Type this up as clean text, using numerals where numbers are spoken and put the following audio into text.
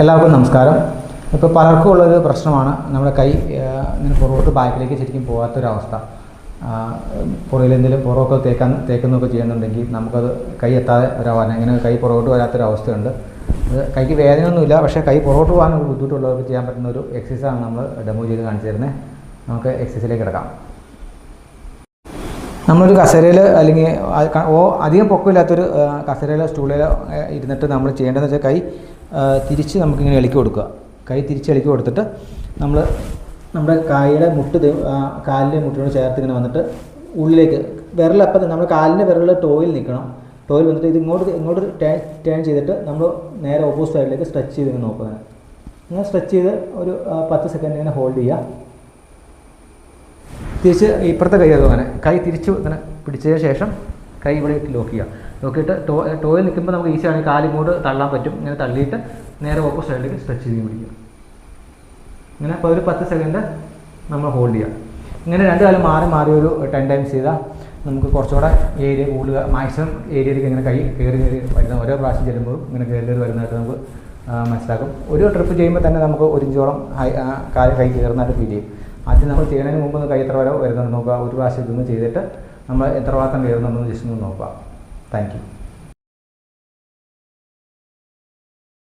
എല്ലാവർക്കും നമസ്കാരം. ഇപ്പോൾ പലർക്കും ഉള്ളൊരു പ്രശ്നമാണ് നമ്മുടെ കൈ ഇങ്ങനെ പുറകോട്ട് ബാക്കിലേക്ക് ശരിക്കും പോകാത്തൊരവസ്ഥ. പുറകിൽ എന്തെങ്കിലും പുറമൊക്കെ തേക്കുന്നൊക്കെ ചെയ്യുന്നുണ്ടെങ്കിൽ നമുക്കത് കൈ എത്താതെ ഒരവസ്ഥ, ഇങ്ങനെ കൈ പുറകോട്ട് വരാത്തൊരവസ്ഥയുണ്ട്. അത് കൈക്ക് വേദനയൊന്നുമില്ല, പക്ഷേ കൈ പുറകോട്ട് പോകാൻ ബുദ്ധിമുട്ടുള്ളവർക്ക് ചെയ്യാൻ പറ്റുന്ന ഒരു എക്സസൈസാണ് നമ്മൾ ഡെമോ ചെയ്ത് കാണിച്ചു തരുന്നത്. നമുക്ക് എക്സസൈസിലേക്ക് കിടക്കാം. നമ്മളൊരു കസേരയിൽ അല്ലെങ്കിൽ അധികം പൊക്കമില്ലാത്തൊരു കസേരയിലോ സ്റ്റൂളിലോ ഇരുന്നിട്ട് നമ്മൾ ചെയ്യേണ്ടതെന്ന് വെച്ചാൽ കൈ തിരിച്ച് നമുക്കിങ്ങനെ ഇളക്കി കൊടുക്കുക. കൈ തിരിച്ച് ഇളക്കി കൊടുത്തിട്ട് നമ്മൾ നമ്മുടെ കൈയുടെ കാലിൻ്റെ മുട്ടിനോട് ചേർത്ത് ഇങ്ങനെ വന്നിട്ട് ഉള്ളിലേക്ക് വിരലപ്പം നമ്മുടെ കാലിൻ്റെ വിരൽ ടോയിൽ നിൽക്കണം. ടോയിൽ വന്നിട്ട് ഇത് ഇങ്ങോട്ട് ടേൺ ചെയ്തിട്ട് നമ്മൾ നേരെ ഓപ്പോസിറ്റ് സൈഡിലേക്ക് സ്ട്രെച്ച് ചെയ്ത് ഇങ്ങനെ നോക്കുക. ഇങ്ങനെ സ്ട്രെച്ച് ചെയ്ത് ഒരു 10 സെക്കൻഡ് ഇങ്ങനെ ഹോൾഡ് ചെയ്യുക. തിരിച്ച് ഇപ്പുറത്തെ കൈ അതുപോലെ കൈ തിരിച്ച് ഇങ്ങനെ പിടിച്ചതിന് ശേഷം കൈ ഇവിടെ ലോക്ക് ചെയ്യുക. ലോക്കിയിട്ട് ടോയിൽ നിൽക്കുമ്പോൾ നമുക്ക് ഈസിയാണ് കാലിങ്ങോട്ട് തള്ളാൻ പറ്റും. ഇങ്ങനെ തള്ളിയിട്ട് നേരെ ഓപ്പോസിറ്റ് സൈഡിലേക്ക് സ്ട്രെച്ച് ചെയ്ത് പിടിക്കുക. ഇങ്ങനെ അപ്പോൾ ഒരു 10 സെക്കൻഡ് നമ്മൾ ഹോൾഡ് ചെയ്യുക. ഇങ്ങനെ രണ്ട് കാലം മാറി ഒരു 10 ടൈംസ് ചെയ്താൽ നമുക്ക് കുറച്ചുകൂടെ ഏരിയ കൂടുതൽ മാക്സിമം ഏരിയയിലേക്ക് ഇങ്ങനെ കൈ കയറി വരുന്ന ഓരോ പ്രാവശ്യം ചെല്ലുമ്പോഴും ഇങ്ങനെ കയറി വരുന്നതായിട്ട് നമുക്ക് മനസ്സിലാക്കും. ഒരു ട്രിപ്പ് ചെയ്യുമ്പോൾ തന്നെ നമുക്ക് 1 ഇഞ്ചോളം കൈ കയറുന്നതായിട്ട് ഫീൽ ചെയ്യും. ആദ്യം നമ്മൾ ചെയ്യുന്നതിന് മുമ്പ് കൈ എത്ര വരെ വരുന്നുണ്ട് നോക്കുക. ഒരു പ്രാവശ്യം ഇതൊന്ന് ചെയ്തിട്ട് നമ്മൾ എത്ര ഭാഗം കയറുന്നുണ്ടെന്ന് ജസ്റ്റ് ഒന്ന് നോക്കുക. Thank you.